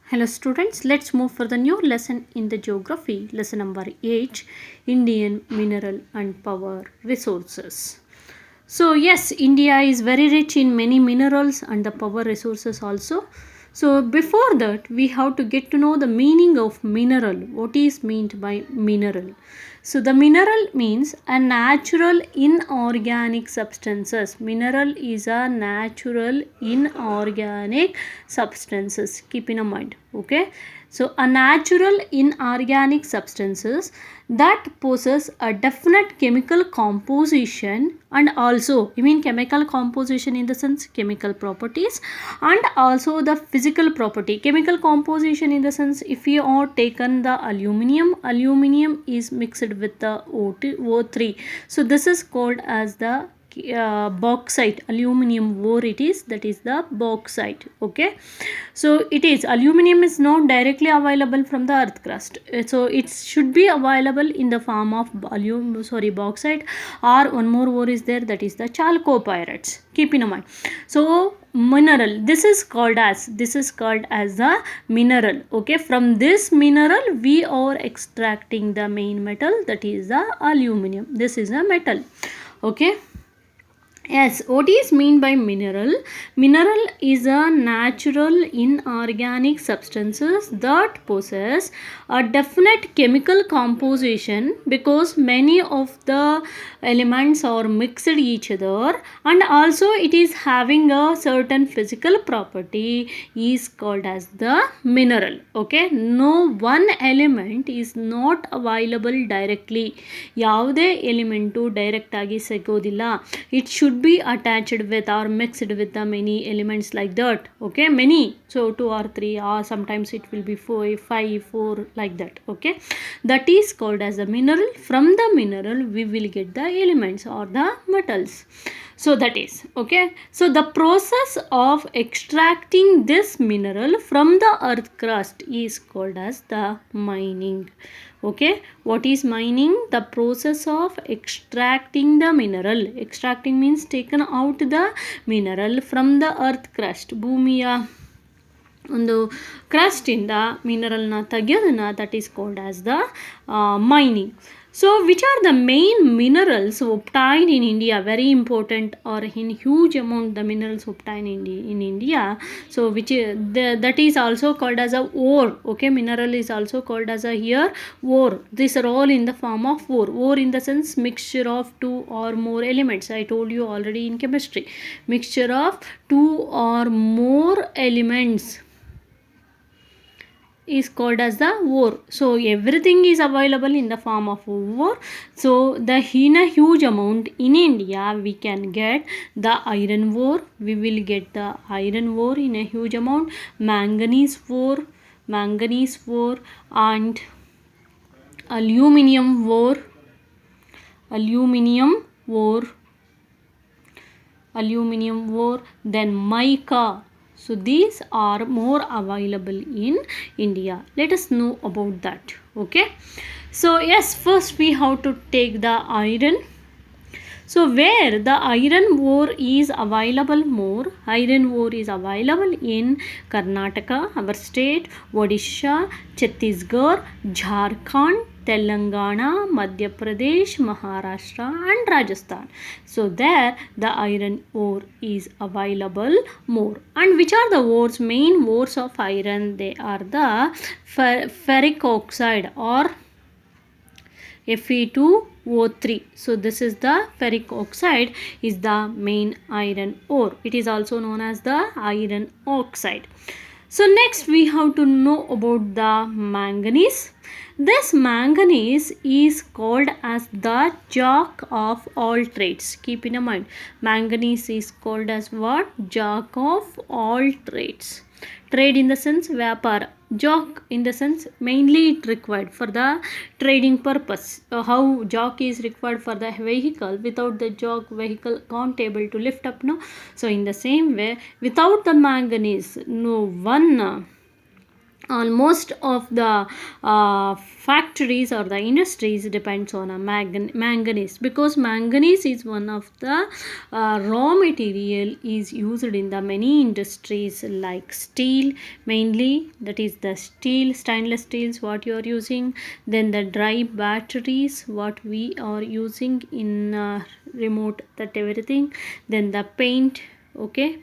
Hello students, let's move for the new lesson in the geography, lesson number 8, Indian mineral and power resources. So yes, India is very rich in many minerals and the power resources also. So before that, we have to get to know the meaning of mineral. What is meant by mineral? So the mineral means a natural inorganic substances. Mineral is a natural inorganic substances. Keep in mind. Okay. So a natural inorganic substances that possess a definite chemical composition, and also I mean chemical composition in the sense chemical properties, and also the physical property. Chemical composition in the sense, if you are taken the aluminum is mixed with the O3, so this is called as the bauxite. Aluminum ore it is, that is the bauxite. Okay, so it is, aluminum is not directly available from the earth crust, so it should be available in the form of bauxite, or one more ore is there, that is the chalcopyrites. Keep in mind. So mineral, this is called as the mineral. Okay, from this mineral we are extracting the main metal, that is the aluminum. This is a metal. Okay. Yes, what is mean by mineral? Mineral is a natural inorganic substances that possess a definite chemical composition, because many of the elements are mixed each other, and also it is having a certain physical property is called as the mineral. Okay, no one element is not available directly. ಯಾವುದೇ element direct ಆಗಿ ಸಿಗೋದಿಲ್ಲ. It should be attached with or mixed with the many elements like that. Okay, many, so 2 or 3, or sometimes it will be 4, 5, 4 like that. Okay, that is called as a mineral. From the mineral we will get the elements or the metals. So that is okay. So the process of extracting this mineral from the earth crust is called as the mining. Okay, what is mining? The process of extracting the mineral. Extracting means taken out the mineral from the earth crust. ಭೂಮಿಯ ಒಂದು ಕ್ರಸ್ಟಿಂದ ಮಿನರಲ್ನ ತೆಗೆಯೋದನ್ನ, that is called as the mining. So which are the main minerals obtained in India? Very important, or in huge amount the minerals obtained in India. So which that is also called as a ore. Okay, mineral is also called as a here ore. These are all in the form of ore. Ore in the sense mixture of two or more elements. I told you already in chemistry. Mixture of two or more elements is called as the ore. So everything is available in the form of ore. So the in a huge amount in India we can get the iron ore. We will get the iron ore in a huge amount, manganese ore, and aluminium ore, then mica. So these are more available in India. Let us know about that. Okay, so yes, first we have to take the iron. So where the iron ore is available more? Iron ore is available in Karnataka, our state, Odisha, Chhattisgarh, Jharkhand, Telangana, Madhya Pradesh, Maharashtra and Rajasthan. So there the iron ore is available more. And which are the ores? Main ores of iron, they are the ferric oxide or Fe2O3. So this is the ferric oxide is the main iron ore. It is also known as the iron oxide. So next we have to know about the manganese. This manganese is called as the jack of all trades. Keep in mind, manganese is called as what? Jack of all trades. Trade in the sense vyapar. Jack in the sense mainly it required for the trading purpose. How jack is required for the vehicle, without the jack vehicle can't able to lift up, no. So in the same way, without the manganese no one almost of the factories or the industries depends on a manganese, because manganese is one of the raw material is used in the many industries like steel, mainly that is the steel, stainless steels what you are using, then the dry batteries what we are using in remote, that everything, then the paint, okay,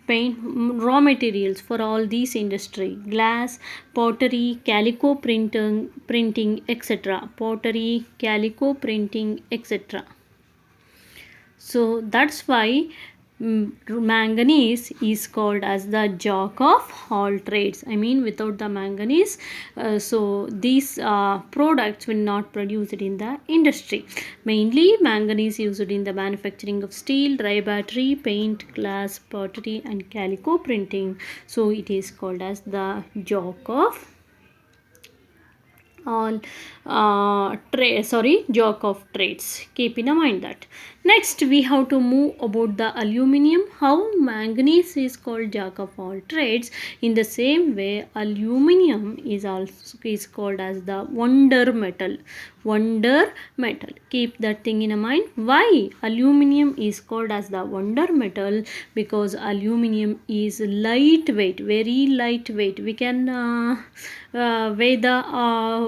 paint, raw materials for all these industry, glass, pottery, calico printing etc., pottery, calico printing etc. So that's why manganese is called as the jack of all trades. I mean, without the manganese, so these products will not produce it in the industry. Mainly, manganese used in the manufacturing of steel, dry battery, paint, glass, pottery, and calico printing. So it is called as the jack of all jack of trades. Keep in mind that. Next we have to move about the aluminum. How manganese is called jack of all trades, in the same way aluminum is also is called as the wonder metal. Wonder metal, keep that thing in mind. Why aluminum is called as the wonder metal? Because aluminum is lightweight, very lightweight. We can weigh the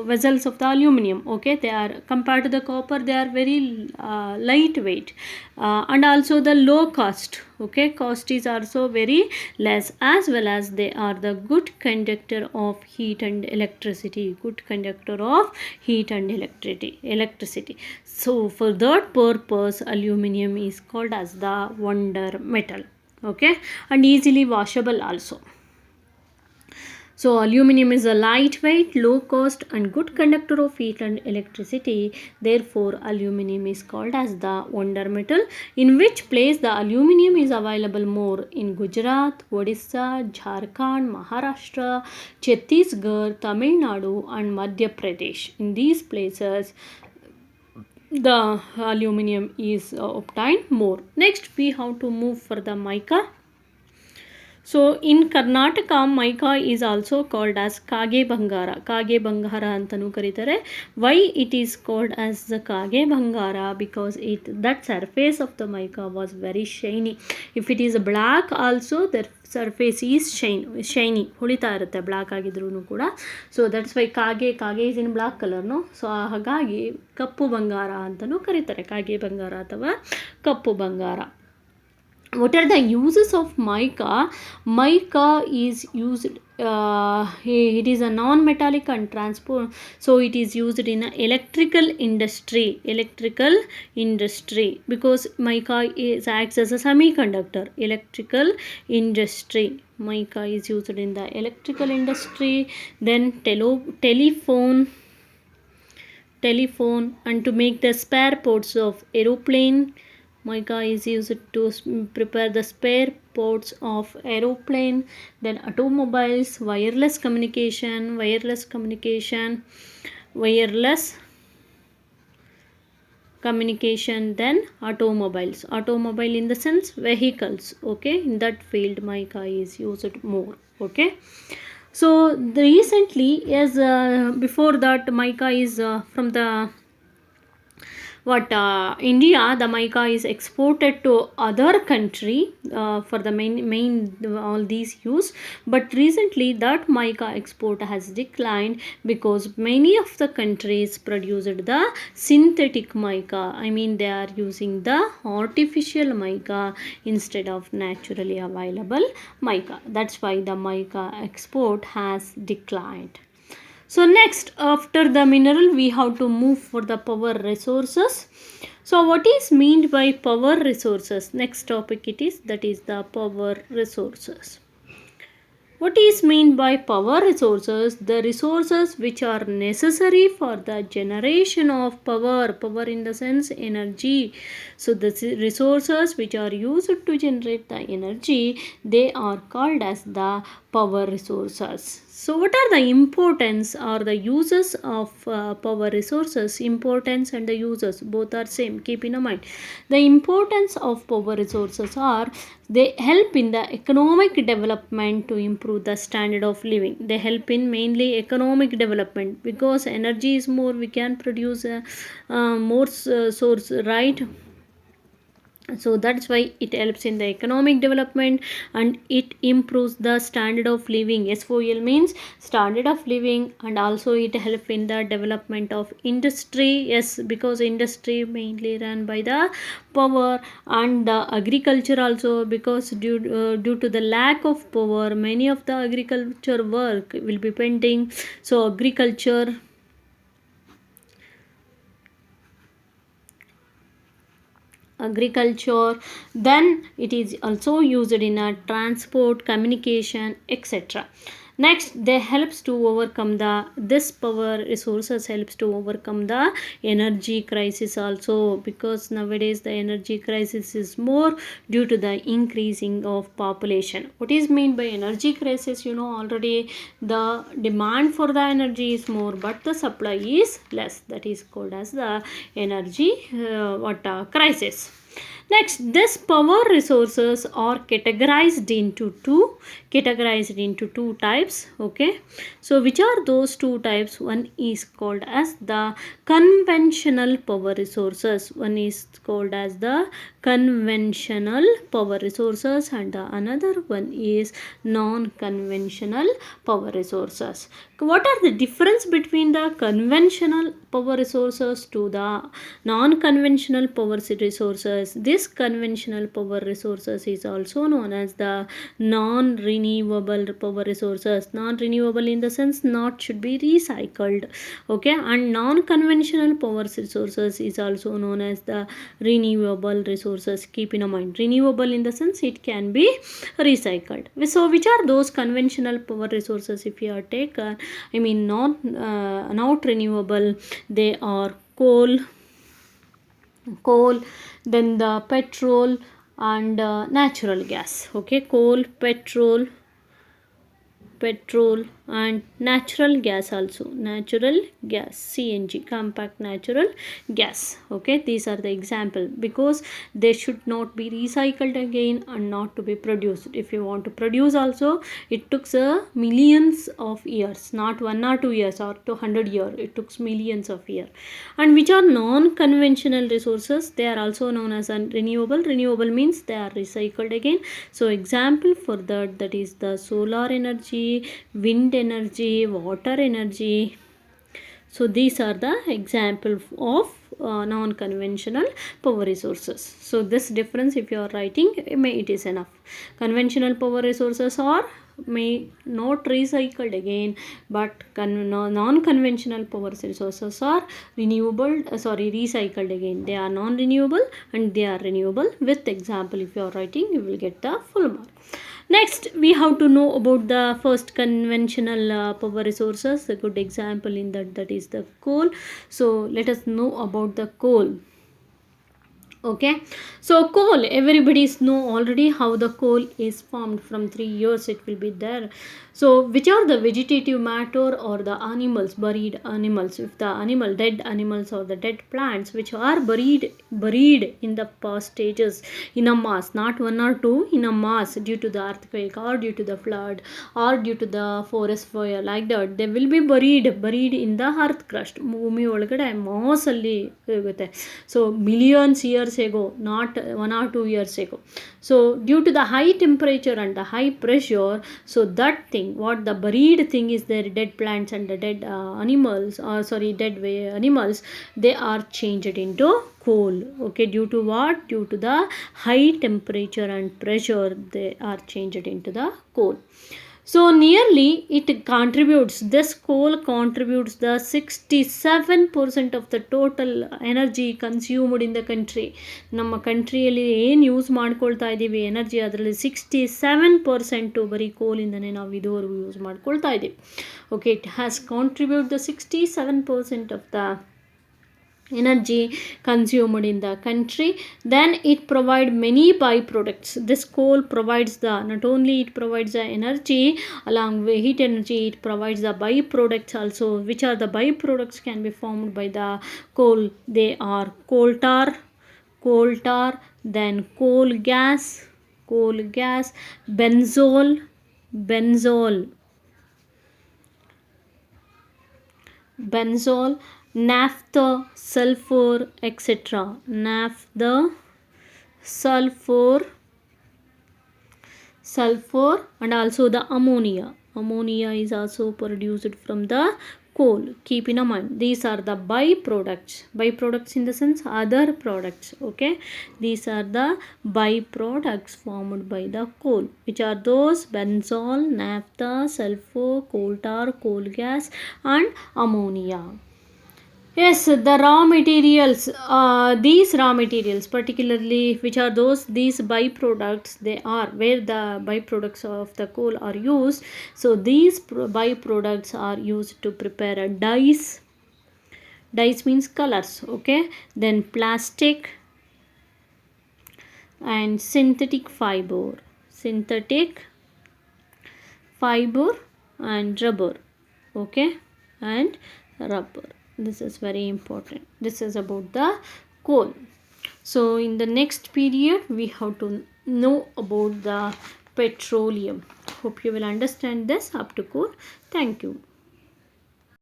vessels of the aluminum, okay, they are compared to the copper, they are very lightweight, and also the low cost, okay, cost is also very less, as well as they are the good conductor of heat and electricity, good conductor of heat and electricity. So for that purpose aluminum is called as the wonder metal, okay, and easily washable also. So aluminum is a lightweight, low cost and good conductor of heat and electricity. Therefore, aluminum is called as the wonder metal. In which place the aluminum is available more? In Gujarat, Odisha, Jharkhand, Maharashtra, Chhattisgarh, Tamil Nadu and Madhya Pradesh. In these places, the aluminum is obtained more. Next, we have to move for the mica. So in Karnataka, mica is also called as Kage Bangara. Kage Bangara antanu karitare. Why it is called as the Kage Bangara? Because that surface of the mica was very shiny. If it is black also, the surface is shiny. ಹೊಳಿತಾ ಇರುತ್ತೆ black ಆಗಿದ್ರೂ ಕೂಡ. So that's why ಕಾಗೆ is in black colour, no. So ಹಾಗಾಗಿ ಕಪ್ಪು ಬಂಗಾರ ಅಂತಲೂ ಕರೀತಾರೆ, ಕಾಗೆ ಬಂಗಾರ ಅಥವಾ ಕಪ್ಪು ಬಂಗಾರ. What are the uses of mica? Mica is used, it is a non-metallic and transport, so it is used in a electrical industry, because mica acts as a semiconductor. Electrical industry, mica is used in the electrical industry. Then telephone, and to make the spare parts of aeroplane. Mica is used to prepare the spare parts of aeroplane. Then automobiles, wireless communication, then automobile in the sense vehicles, okay, in that field mica is used more, okay. So recently, as before that, mica is from the India, the mica is exported to other country for the main all these use. But recently that mica export has declined, because many of the countries produced the synthetic mica. I mean, they are using the artificial mica instead of naturally available mica. That's why the mica export has declined. So next, after the mineral, we have to move for the power resources. So what is meant by power resources? Next topic it is, that is the power resources. What is meant by power resources? The resources which are necessary for the generation of power in the sense energy. So the resources which are used to generate the energy, they are called as the power resources. So, what are the importance or the uses of power resources? Importance and the uses both are same. Keep in mind, the importance of power resources are they help in the economic development to improve the standard of living. They help in mainly economic development because energy is more. We can produce more source, right? So that's why it helps in the economic development and it improves the standard of living. SOL means standard of living, and also it helps in the development of industry. Yes, because industry mainly run by the power, and the agriculture also, because due to the lack of power many of the agriculture work will be pending. So agriculture, then it is also used in a transport, communication, etc. Next, they helps to overcome the this power resources helps to overcome the energy crisis also, because nowadays the energy crisis is more due to the increasing of population. What is mean by energy crisis? You know already, the demand for the energy is more but the supply is less. That is called as the energy crisis. Next, this power resources are categorized into two types. Okay, so which are those two types? One is called as the conventional power resources. One is called as the conventional power resources, and the another one is non-conventional power resources. What are the difference between the conventional power resources to the non-conventional power resources? This conventional power resources is also known as the non-renewable power resources. Non-renewable in the sense not should be recycled. Okay, and non-conventional power resources is also known as the renewable resources. Keep in mind, renewable in the sense it can be recycled. So which are those conventional power resources? If you are taken, I mean not renewable, they are coal, then the petrol and natural gas. Okay, petrol and natural gas, also natural gas, CNG, compact natural gas. Okay, these are the example, because they should not be recycled again and not to be produced. If you want to produce also, it took millions of years, not 1 or 2 years or 200 years, it took millions of years. And which are non-conventional resources? They are also known as renewable means they are recycled again. So example for that is the solar energy, wind energy, water energy. So these are the example of non-conventional power resources. So this difference if you are writing, it is enough. Conventional power resources are may not recycled again, but non-conventional power resources are recycled again. They are non-renewable and they are renewable. With example if you are writing, you will get the full mark. Next, we have to know about the first conventional power resources. A good example in that is the coal. So let us know about the coal. Okay, so coal, everybody know already how the coal is formed. From 3 years it will be there. So which are the vegetative matter or the animals, buried animals? If the dead animals or the dead plants which are buried in the past stages in a mass, not one or two, in a mass, due to the earthquake or due to the flood or due to the forest fire, like that they will be buried in the earth crust. ಭೂಮಿ ಒಳಗಡೆ mass ಅಲ್ಲಿ ಹೋಗುತ್ತೆ. So millions years ago, not 1 or 2 years ago. So due to the high temperature and the high pressure, so that thing, what the buried thing is there, dead plants and the dead animals, they are changed into coal. Okay, due to what? Due to the high temperature and pressure, they are changed into the coal. So nearly this coal contributes the 67% of the total energy consumed in the country. ನಮ್ಮ ಕಂಟ್ರಿಯಲ್ಲಿ ಏನು use ಮಾಡ್ಕೊಳ್ತಾ ಇದ್ದೀವಿ energy, ಅದರಲ್ಲಿ 67% ಬರೀ ಕೋಲಿಂದನೇ ನಾವು ಇದುವರೆಗೂ use ಮಾಡ್ಕೊಳ್ತಾ ಇದ್ದೀವಿ. Okay, it has contribute the 67% of the energy consumed in the country. Then it provide many byproducts. This coal provides the, not only it provides the energy, along with heat energy, it provides the byproducts also. Which are the byproducts can be formed by the coal? They are coal tar, then coal gas, benzol, benzol, naphtha, sulfur, etc. Naphtha, sulfur, and also the ammonia. Ammonia is also produced from the coal. Keep in mind, these are the byproducts. Byproducts in the sense other products. Okay, these are the byproducts formed by the coal. Which are those? Benzol, naphtha, sulfur, coal tar, coal gas, and ammonia. Yes, the raw materials, these raw materials, particularly which are those, these byproducts, they are where the byproducts of the coal are used. So, these byproducts are used to prepare a dyes. Dyes means colors, okay. Then plastic and synthetic fiber and rubber, okay, and rubber. This is very important. This is about the coal. So in the next period we have to know about the petroleum. Hope you will understand this up to coal. Thank you.